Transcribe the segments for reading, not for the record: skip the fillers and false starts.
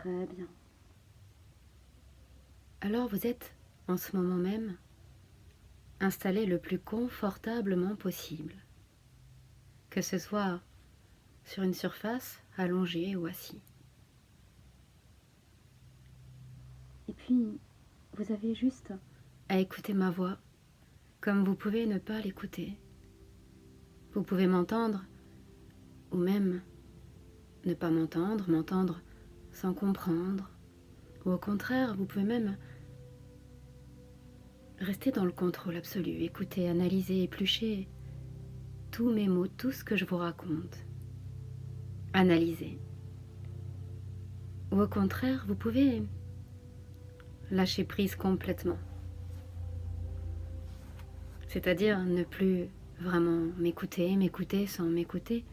Très bien. Alors vous êtes, en ce moment même, installé le plus confortablement possible, que ce soit sur une surface, allongé ou assis. Et puis, vous avez juste à écouter ma voix, comme vous pouvez ne pas l'écouter. Vous pouvez m'entendre, ou même ne pas m'entendre, m'entendre sans comprendre, ou au contraire, vous pouvez même rester dans le contrôle absolu, écouter, analyser, éplucher tous mes mots, tout ce que je vous raconte. Analyser. Ou au contraire, vous pouvez lâcher prise complètement. C'est-à-dire ne plus vraiment m'écouter sans m'écouter,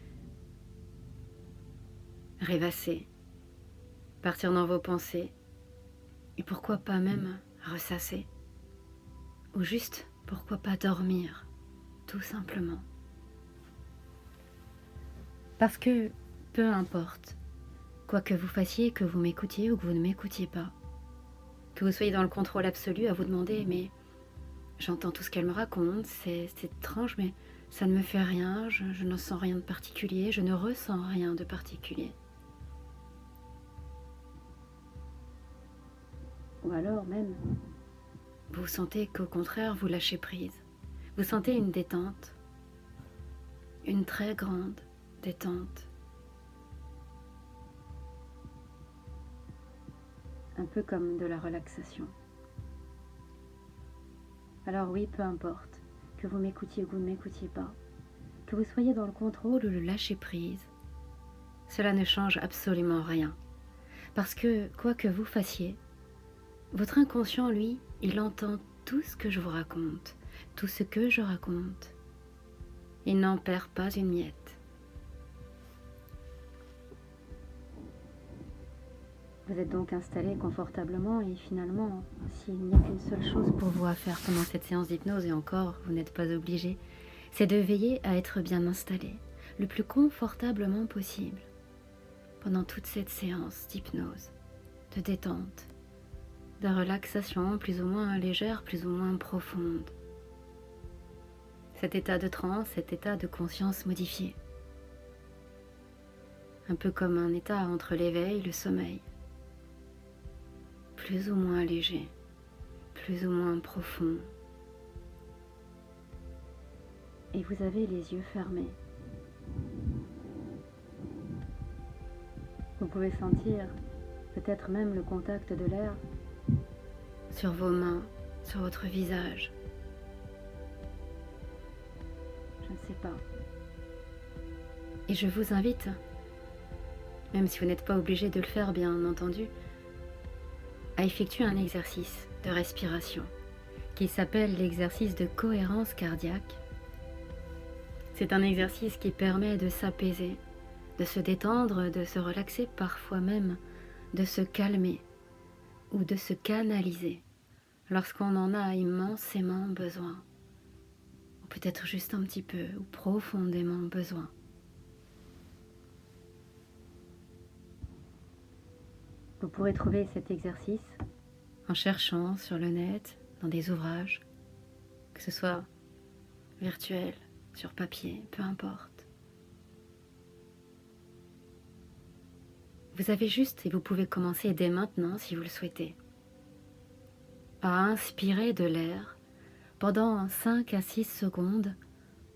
rêvasser, partir dans vos pensées, et pourquoi pas même ressasser, ou juste pourquoi pas dormir, tout simplement. Parce que peu importe, quoi que vous fassiez, que vous m'écoutiez ou que vous ne m'écoutiez pas, que vous soyez dans le contrôle absolu à vous demander « mais j'entends tout ce qu'elle me raconte, c'est étrange, mais ça ne me fait rien, je ne sens rien de particulier, je ne ressens rien de particulier. » Ou alors même, vous sentez qu'au contraire, vous lâchez prise. Vous sentez une détente, une très grande détente. Un peu comme de la relaxation. Alors oui, peu importe, que vous m'écoutiez ou que vous ne m'écoutiez pas, que vous soyez dans le contrôle ou le lâcher prise, cela ne change absolument rien. Parce que, quoi que vous fassiez, votre inconscient, lui, il entend tout ce que je vous raconte, tout ce que je raconte. Il n'en perd pas une miette. Vous êtes donc installé confortablement et finalement, s'il n'y a qu'une seule chose pour vous à faire pendant cette séance d'hypnose, et encore, vous n'êtes pas obligé, c'est de veiller à être bien installé, le plus confortablement possible, pendant toute cette séance d'hypnose, de détente, de relaxation plus ou moins légère, plus ou moins profonde. Cet état de transe, cet état de conscience modifié. Un peu comme un état entre l'éveil et le sommeil. Plus ou moins léger, plus ou moins profond. Et vous avez les yeux fermés. Vous pouvez sentir peut-être même le contact de l'air sur vos mains, sur votre visage. Je ne sais pas. Et je vous invite, même si vous n'êtes pas obligé de le faire bien entendu, à effectuer un exercice de respiration qui s'appelle l'exercice de cohérence cardiaque. C'est un exercice qui permet de s'apaiser, de se détendre, de se relaxer, parfois même de se calmer ou de se canaliser lorsqu'on en a immensément besoin, ou peut-être juste un petit peu ou profondément besoin. Vous pourrez trouver cet exercice en cherchant sur le net, dans des ouvrages, que ce soit virtuel, sur papier, peu importe. Vous avez juste, et vous pouvez commencer dès maintenant si vous le souhaitez, à inspirer de l'air pendant 5 à 6 secondes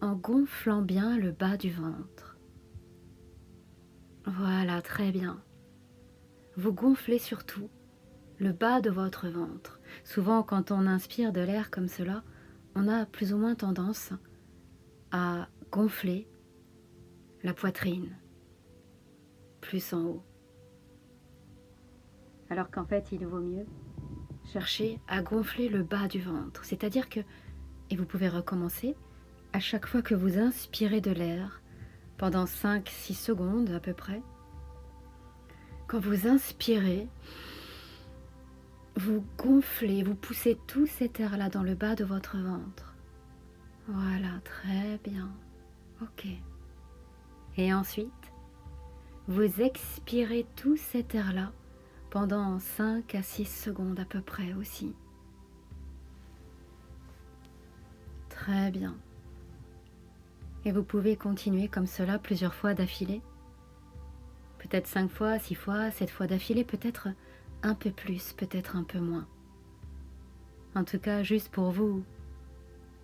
en gonflant bien le bas du ventre. Voilà, très bien. Vous gonflez surtout le bas de votre ventre. Souvent, quand on inspire de l'air comme cela, on a plus ou moins tendance à gonfler la poitrine, plus en haut. Alors qu'en fait, il vaut mieux chercher à gonfler le bas du ventre. C'est-à-dire que, et vous pouvez recommencer, à chaque fois que vous inspirez de l'air, pendant 5-6 secondes à peu près, quand vous inspirez, vous gonflez, vous poussez tout cet air-là dans le bas de votre ventre. Voilà, très bien. Ok. Et ensuite, vous expirez tout cet air-là pendant 5 à 6 secondes à peu près aussi. Très bien. Et vous pouvez continuer comme cela plusieurs fois d'affilée. Peut-être 5 fois, 6 fois, 7 fois d'affilée, peut-être un peu plus, peut-être un peu moins. En tout cas, juste pour vous,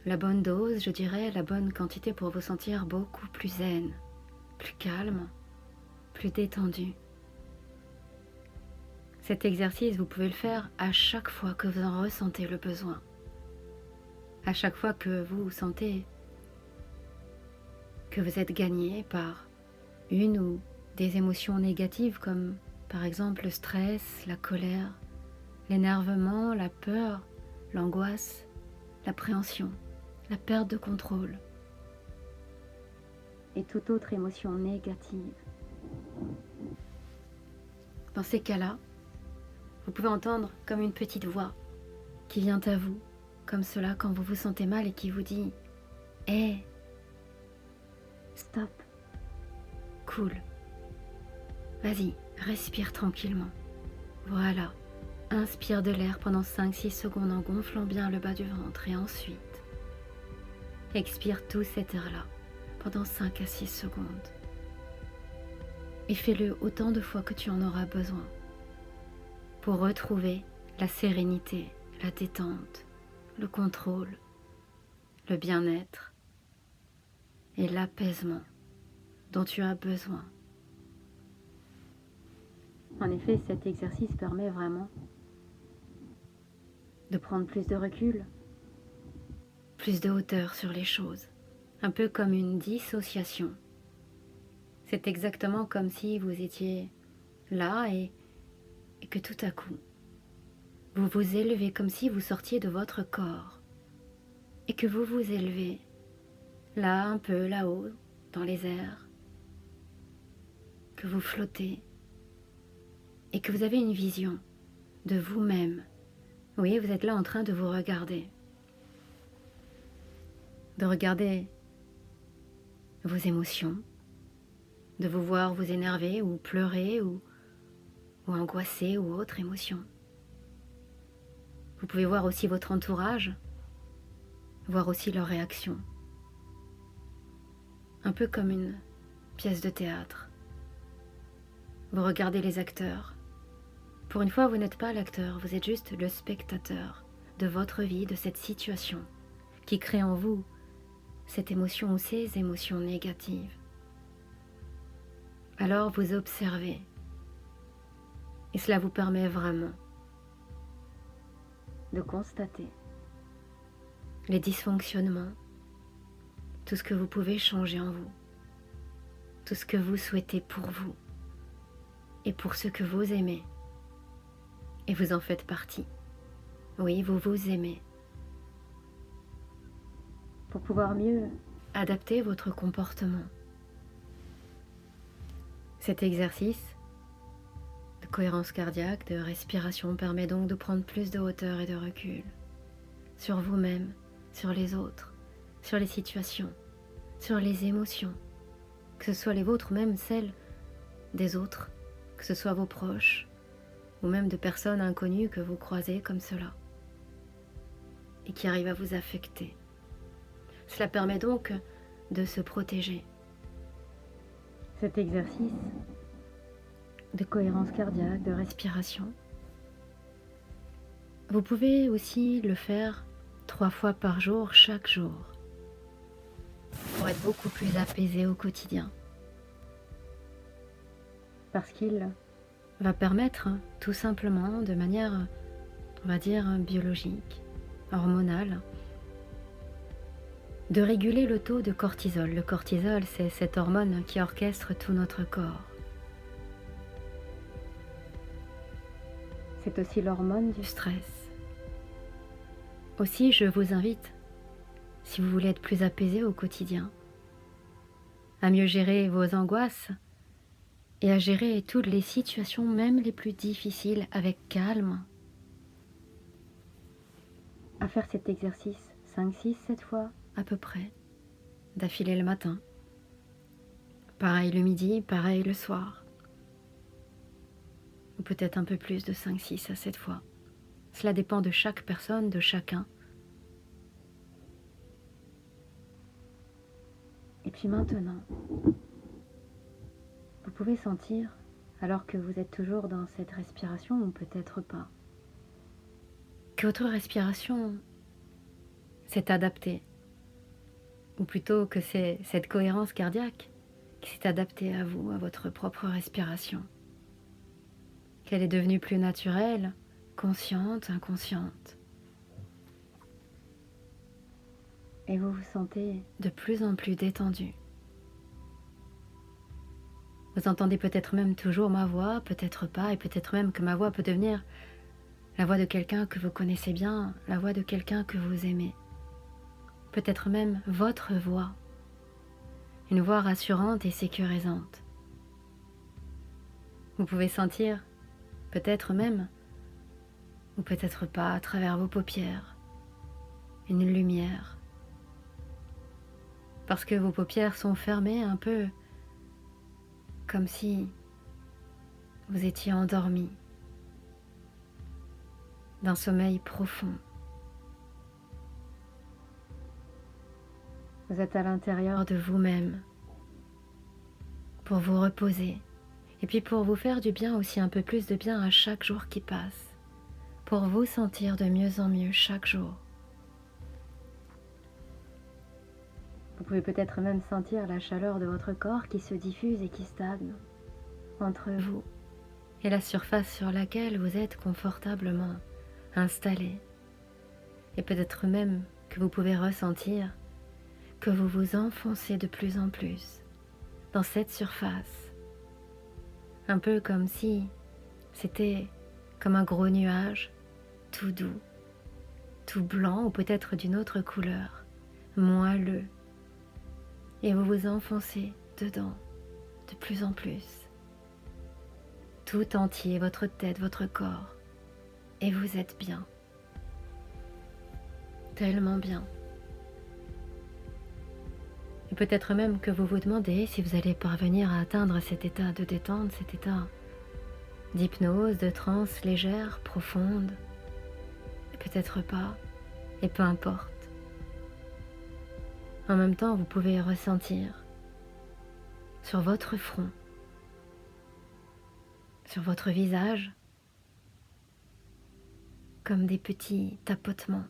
la bonne dose, je dirais, la bonne quantité pour vous sentir beaucoup plus zen, plus calme, plus détendu. Cet exercice, vous pouvez le faire à chaque fois que vous en ressentez le besoin. À chaque fois que vous sentez que vous êtes gagné par une ou des émotions négatives comme par exemple le stress, la colère, l'énervement, la peur, l'angoisse, l'appréhension, la perte de contrôle et toute autre émotion négative. Dans ces cas-là, vous pouvez entendre comme une petite voix qui vient à vous, comme cela quand vous vous sentez mal et qui vous dit « Hé, stop, cool, vas-y, respire tranquillement. Voilà, inspire de l'air pendant 5-6 secondes en gonflant bien le bas du ventre et ensuite, expire tout cet air-là pendant 5 à 6 secondes. Et fais-le autant de fois que tu en auras besoin pour retrouver la sérénité, la détente, le contrôle, le bien-être et l'apaisement dont tu as besoin. En effet, cet exercice permet vraiment de prendre plus de recul, plus de hauteur sur les choses, un peu comme une dissociation. C'est exactement comme si vous étiez là et que tout à coup, vous vous élevez comme si vous sortiez de votre corps et que vous vous élevez là, un peu là-haut, dans les airs, que vous flottez et que vous avez une vision de vous-même. Oui, vous êtes là en train de vous regarder. De regarder vos émotions, de vous voir vous énerver ou pleurer ou angoisser ou autre émotion. Vous pouvez voir aussi votre entourage, voir aussi leurs réactions. Un peu comme une pièce de théâtre. Vous regardez les acteurs. Pour une fois, vous n'êtes pas l'acteur, vous êtes juste le spectateur de votre vie, de cette situation qui crée en vous cette émotion ou ces émotions négatives. Alors vous observez et cela vous permet vraiment de constater les dysfonctionnements, tout ce que vous pouvez changer en vous, tout ce que vous souhaitez pour vous et pour ceux que vous aimez. Et vous en faites partie. Oui, vous vous aimez. Pour pouvoir mieux adapter votre comportement. Cet exercice de cohérence cardiaque, de respiration permet donc de prendre plus de hauteur et de recul sur vous-même, sur les autres, sur les situations, sur les émotions, que ce soit les vôtres ou même celles des autres, que ce soit vos proches ou même de personnes inconnues que vous croisez comme cela et qui arrivent à vous affecter. Cela permet donc de se protéger. Cet exercice de cohérence cardiaque, de respiration, vous pouvez aussi le faire 3 fois par jour, chaque jour, pour être beaucoup plus apaisé au quotidien. Parce qu'il va permettre tout simplement de manière, on va dire, biologique, hormonale, de réguler le taux de cortisol. Le cortisol, c'est cette hormone qui orchestre tout notre corps. C'est aussi l'hormone du stress. Aussi, je vous invite, si vous voulez être plus apaisé au quotidien, à mieux gérer vos angoisses et à gérer toutes les situations, même les plus difficiles, avec calme. À faire cet exercice 5, 6, 7 fois à peu près, d'affilée le matin. Pareil le midi, pareil le soir. ou peut-être un peu plus de 5, 6 à 7 fois. Cela dépend de chaque personne, de chacun. Et puis maintenant, vous pouvez sentir, alors que vous êtes toujours dans cette respiration, ou peut-être pas, que votre respiration s'est adaptée, ou plutôt que c'est cette cohérence cardiaque qui s'est adaptée à vous, à votre propre respiration, qu'elle est devenue plus naturelle, consciente, inconsciente. Et vous vous sentez de plus en plus détendu. Vous entendez peut-être même toujours ma voix, peut-être pas, et peut-être même que ma voix peut devenir la voix de quelqu'un que vous connaissez bien, la voix de quelqu'un que vous aimez. Peut-être même votre voix, une voix rassurante et sécurisante. Vous pouvez sentir, peut-être même, ou peut-être pas, à travers vos paupières, une lumière. Parce que vos paupières sont fermées un peu comme si vous étiez endormi d'un sommeil profond. Vous êtes à l'intérieur de vous-même pour vous reposer et puis pour vous faire du bien aussi, un peu plus de bien à chaque jour qui passe, pour vous sentir de mieux en mieux chaque jour. Vous pouvez peut-être même sentir la chaleur de votre corps qui se diffuse et qui stagne entre vous et la surface sur laquelle vous êtes confortablement installé. Et peut-être même que vous pouvez ressentir que vous vous enfoncez de plus en plus dans cette surface, un peu comme si c'était comme un gros nuage, tout doux, tout blanc ou peut-être d'une autre couleur, moelleux, et vous vous enfoncez dedans de plus en plus, tout entier, votre tête, votre corps, et vous êtes bien, tellement bien. Et peut-être même que vous vous demandez si vous allez parvenir à atteindre cet état de détente, cet état d'hypnose, de transe légère, profonde, et peut-être pas, et peu importe. En même temps, vous pouvez ressentir sur votre front, sur votre visage, comme des petits tapotements.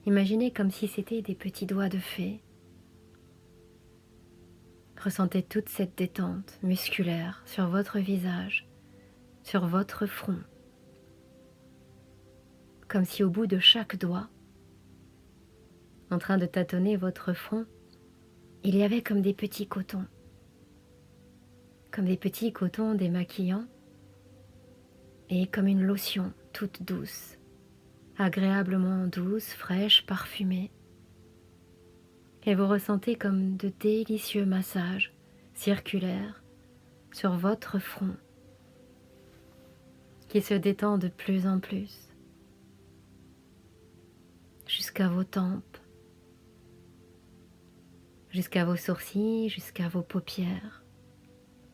Imaginez comme si c'était des petits doigts de fée. Ressentez toute cette détente musculaire sur votre visage, sur votre front, comme si au bout de chaque doigt, en train de tâtonner votre front, il y avait comme des petits cotons démaquillants et comme une lotion toute douce, agréablement douce, fraîche, parfumée. Et vous ressentez comme de délicieux massages circulaires sur votre front qui se détend de plus en plus jusqu'à vos tempes, jusqu'à vos sourcils, jusqu'à vos paupières.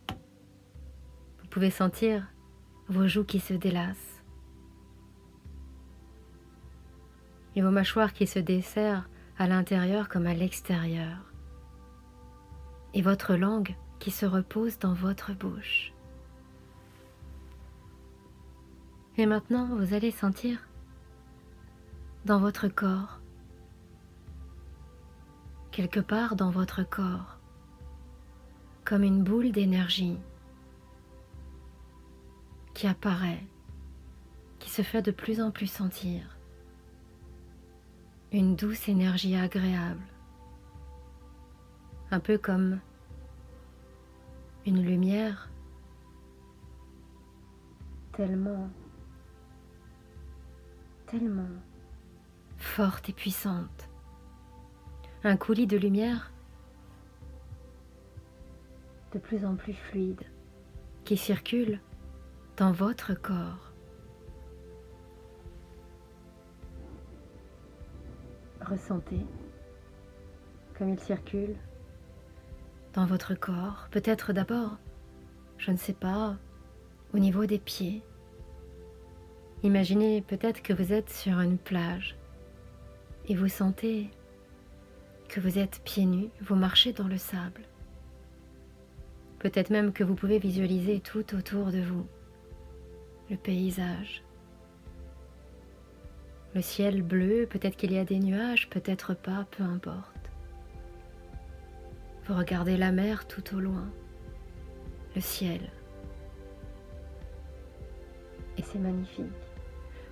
Vous pouvez sentir vos joues qui se délassent et vos mâchoires qui se desserrent à l'intérieur comme à l'extérieur, et votre langue qui se repose dans votre bouche. Et maintenant, vous allez sentir dans votre corps, quelque part dans votre corps, comme une boule d'énergie qui apparaît, qui se fait de plus en plus sentir. Une douce énergie agréable, un peu comme une lumière tellement forte et puissante. Un coulis de lumière de plus en plus fluide qui circule dans votre corps. Ressentez comme il circule dans votre corps. Peut-être d'abord, je ne sais pas, au niveau des pieds. Imaginez peut-être que vous êtes sur une plage et vous sentez que vous êtes pieds nus, vous marchez dans le sable. Peut-être même que vous pouvez visualiser tout autour de vous, le paysage, le ciel bleu, peut-être qu'il y a des nuages, peut-être pas, peu importe. Vous regardez la mer tout au loin, le ciel. Et c'est magnifique,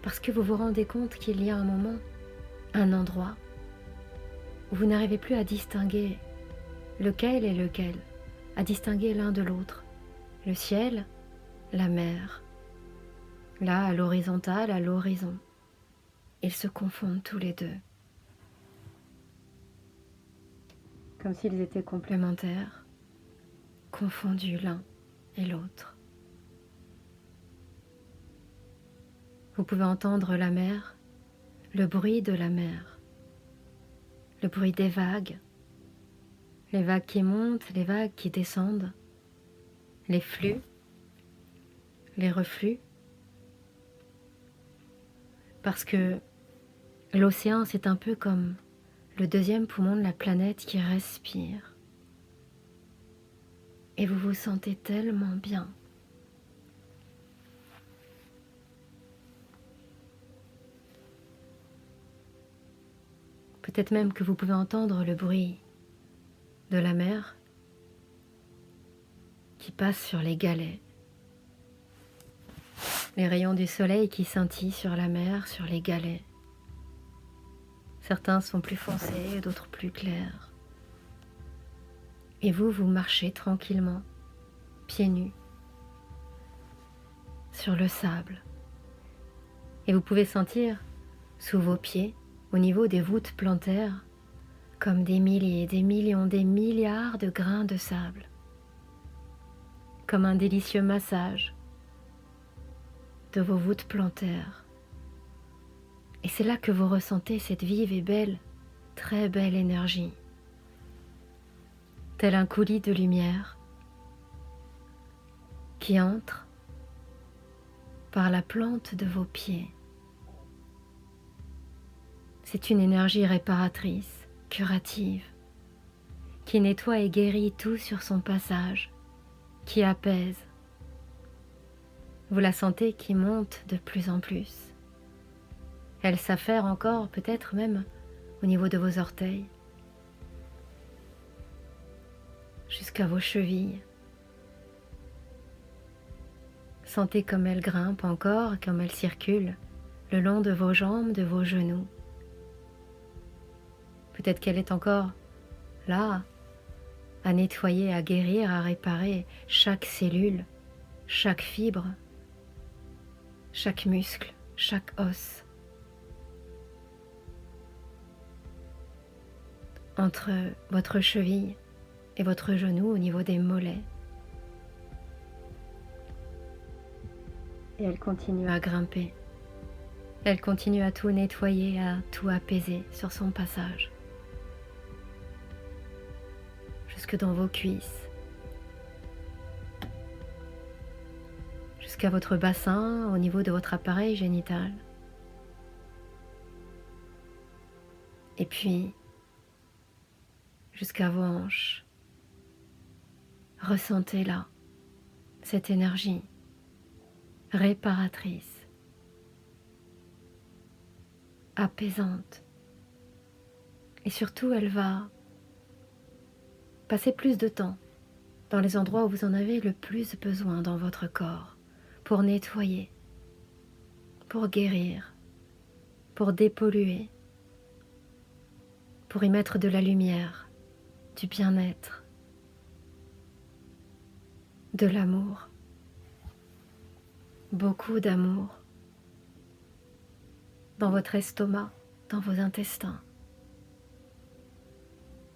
parce que vous vous rendez compte qu'il y a un moment, un endroit, où vous n'arrivez plus à distinguer lequel est lequel, à distinguer l'un de l'autre, le ciel, la mer. Là, à l'horizontale, à l'horizon, ils se confondent tous les deux, comme s'ils étaient complémentaires, confondus l'un et l'autre. Vous pouvez entendre la mer, le bruit de la mer, le bruit des vagues, les vagues qui montent, les vagues qui descendent, les flux, les reflux. Parce que l'océan, c'est un peu comme le deuxième poumon de la planète qui respire. Et vous vous sentez tellement bien. Peut-être même que vous pouvez entendre le bruit de la mer qui passe sur les galets. Les rayons du soleil qui scintillent sur la mer, sur les galets. Certains sont plus foncés, d'autres plus clairs. Et vous, vous marchez tranquillement, pieds nus, sur le sable. Et vous pouvez sentir, sous vos pieds, au niveau des voûtes plantaires, comme des milliers, des millions, des milliards de grains de sable. Comme un délicieux massage de vos voûtes plantaires. Et c'est là que vous ressentez cette vive et belle, très belle énergie. Tel un coulis de lumière qui entre par la plante de vos pieds. C'est une énergie réparatrice, curative, qui nettoie et guérit tout sur son passage, qui apaise. Vous la sentez qui monte de plus en plus. Elle s'affaire encore, peut-être même au niveau de vos orteils, jusqu'à vos chevilles. Sentez comme elle grimpe encore, comme elle circule le long de vos jambes, de vos genoux. Peut-être qu'elle est encore là, à nettoyer, à guérir, à réparer chaque cellule, chaque fibre, chaque muscle, chaque os. Entre votre cheville et votre genou au niveau des mollets. Et elle continue à grimper. Elle continue à tout nettoyer, à tout apaiser sur son passage. Jusque dans vos cuisses. Jusqu'à votre bassin, au niveau de votre appareil génital. Et puis, jusqu'à vos hanches. Ressentez-la, cette énergie réparatrice, apaisante. Et surtout, elle va passer plus de temps dans les endroits où vous en avez le plus besoin dans votre corps, pour nettoyer, pour guérir, pour dépolluer, pour y mettre de la lumière, du bien-être, de l'amour, beaucoup d'amour, dans votre estomac, dans vos intestins,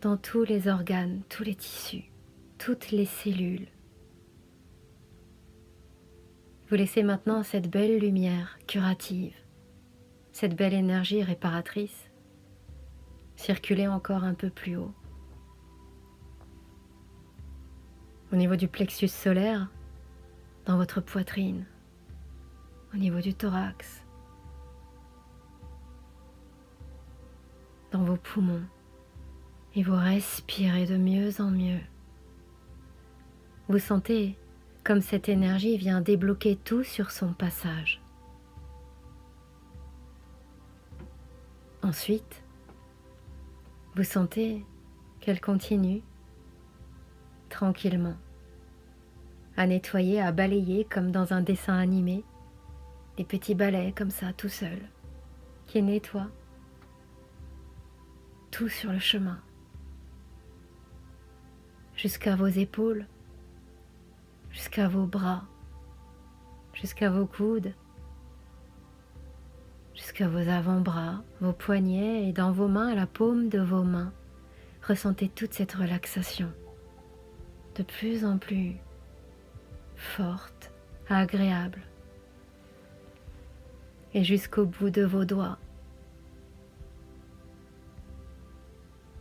dans tous les organes, tous les tissus, toutes les cellules. Vous laissez maintenant cette belle lumière curative, cette belle énergie réparatrice circuler encore un peu plus haut. Au niveau du plexus solaire, dans votre poitrine, au niveau du thorax, dans vos poumons, et vous respirez de mieux en mieux. Vous sentez comme cette énergie vient débloquer tout sur son passage. Ensuite, vous sentez qu'elle continue tranquillement à nettoyer, à balayer comme dans un dessin animé, des petits balais comme ça tout seul, qui nettoient tout sur le chemin, jusqu'à vos épaules, jusqu'à vos bras, jusqu'à vos coudes, jusqu'à vos avant-bras, vos poignets et dans vos mains, à la paume de vos mains. Ressentez toute cette relaxation de plus en plus forte, agréable, et jusqu'au bout de vos doigts.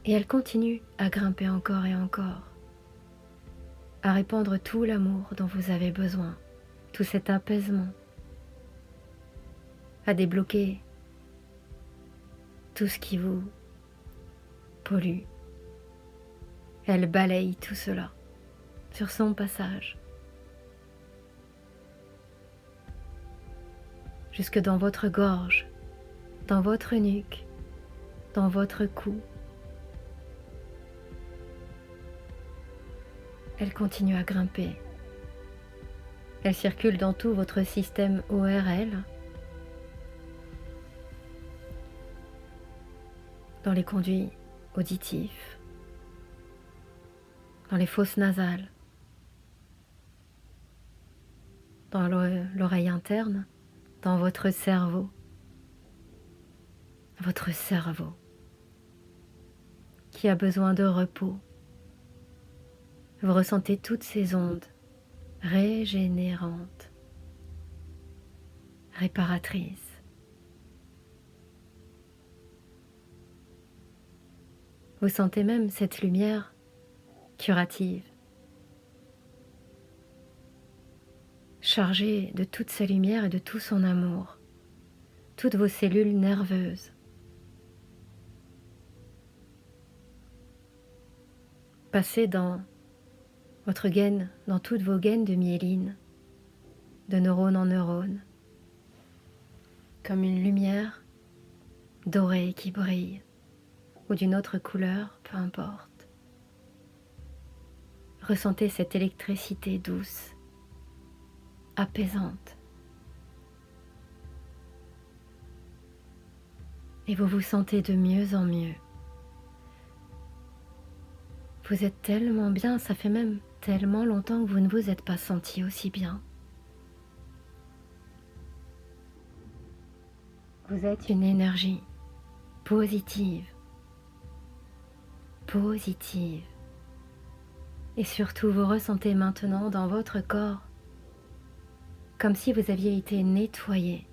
Et elle continue à grimper encore et encore, à répandre tout l'amour dont vous avez besoin, tout cet apaisement, à débloquer tout ce qui vous pollue. Elle balaye tout cela sur son passage, jusque dans votre gorge, dans votre nuque, dans votre cou. Elle continue à grimper. Elle circule dans tout votre système ORL, dans les conduits auditifs, dans les fosses nasales, dans l'oreille interne, dans votre cerveau qui a besoin de repos. Vous ressentez toutes ces ondes régénérantes, réparatrices. Vous sentez même cette lumière curative, chargée de toute sa lumière et de tout son amour, toutes vos cellules nerveuses. Passez dans votre gaine, dans toutes vos gaines de myéline, de neurone en neurone, comme une lumière dorée qui brille, ou d'une autre couleur, peu importe. Ressentez cette électricité douce, apaisante. Et vous vous sentez de mieux en mieux. Vous êtes tellement bien, ça fait même tellement longtemps que vous ne vous êtes pas senti aussi bien. Vous êtes une énergie positive. Et surtout, vous ressentez maintenant dans votre corps comme si vous aviez été nettoyé,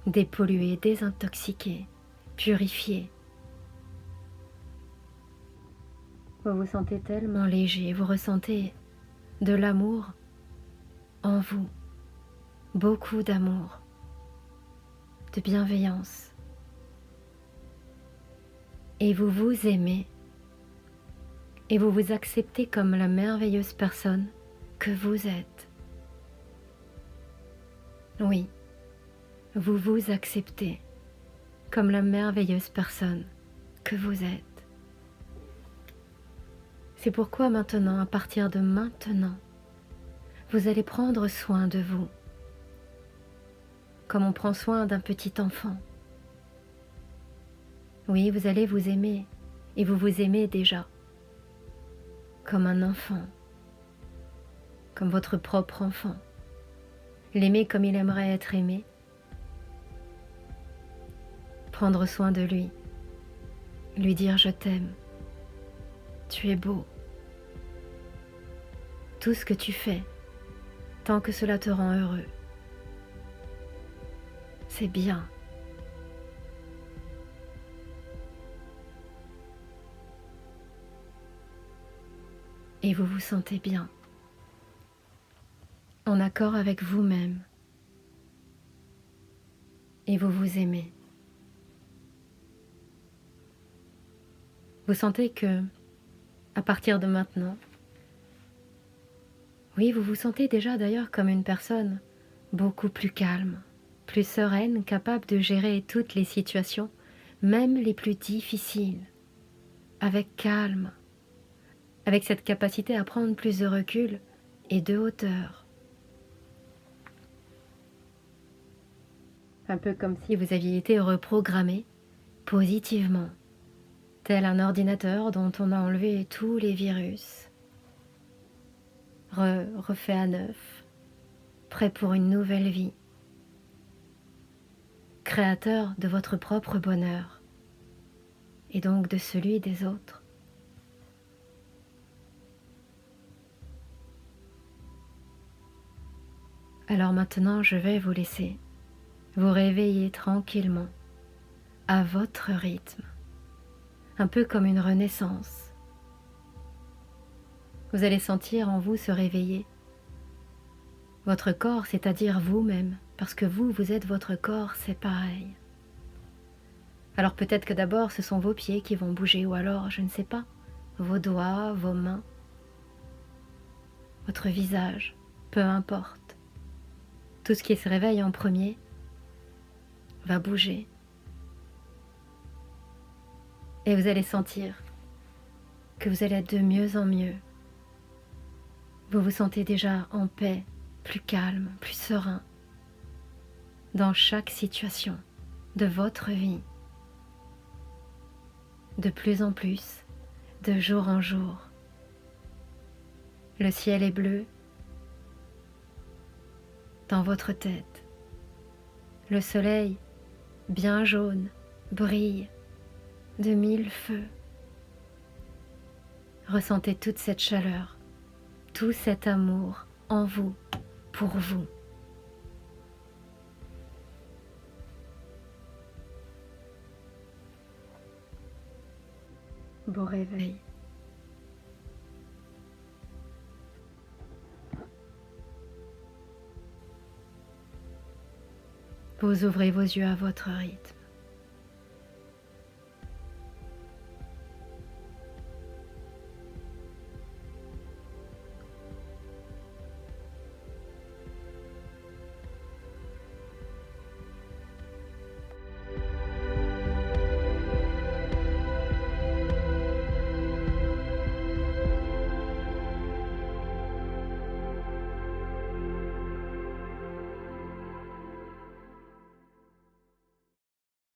dépollué, désintoxiqué, purifié. Vous vous sentez tellement léger, vous ressentez de l'amour en vous, beaucoup d'amour, de bienveillance. Et vous vous aimez, et vous vous acceptez comme la merveilleuse personne que vous êtes. Oui, vous vous acceptez comme la merveilleuse personne que vous êtes. C'est pourquoi maintenant, à partir de maintenant, vous allez prendre soin de vous, comme on prend soin d'un petit enfant. Oui, vous allez vous aimer, et vous vous aimez déjà, comme un enfant, comme votre propre enfant. L'aimer comme il aimerait être aimé, prendre soin de lui, lui dire je t'aime, tu es beau. Tout ce que tu fais, tant que cela te rend heureux, c'est bien. Et vous vous sentez bien, en accord avec vous-même, et vous vous aimez. Vous sentez que, à partir de maintenant, oui, vous vous sentez déjà d'ailleurs comme une personne beaucoup plus calme, plus sereine, capable de gérer toutes les situations, même les plus difficiles, avec calme, avec cette capacité à prendre plus de recul et de hauteur. Un peu comme si vous aviez été reprogrammé positivement, tel un ordinateur dont on a enlevé tous les virus, refait à neuf, prêt pour une nouvelle vie, créateur de votre propre bonheur et donc de celui des autres. Alors maintenant, je vais vous laisser vous réveiller tranquillement, à votre rythme, un peu comme une renaissance. Vous allez sentir en vous se réveiller. Votre corps, c'est-à-dire vous-même, parce que vous, vous êtes votre corps, c'est pareil. Alors peut-être que d'abord ce sont vos pieds qui vont bouger, ou alors, je ne sais pas, vos doigts, vos mains, votre visage, peu importe. Tout ce qui se réveille en premier va bouger. Et vous allez sentir que vous allez être de mieux en mieux. Vous vous sentez déjà en paix, plus calme, plus serein, dans chaque situation de votre vie. De plus en plus, de jour en jour. Le ciel est bleu dans votre tête. Le soleil, bien jaune, brille de mille feux. Ressentez toute cette chaleur, tout cet amour en vous, pour vous. Beau réveil. Vous ouvrez vos yeux à votre rythme.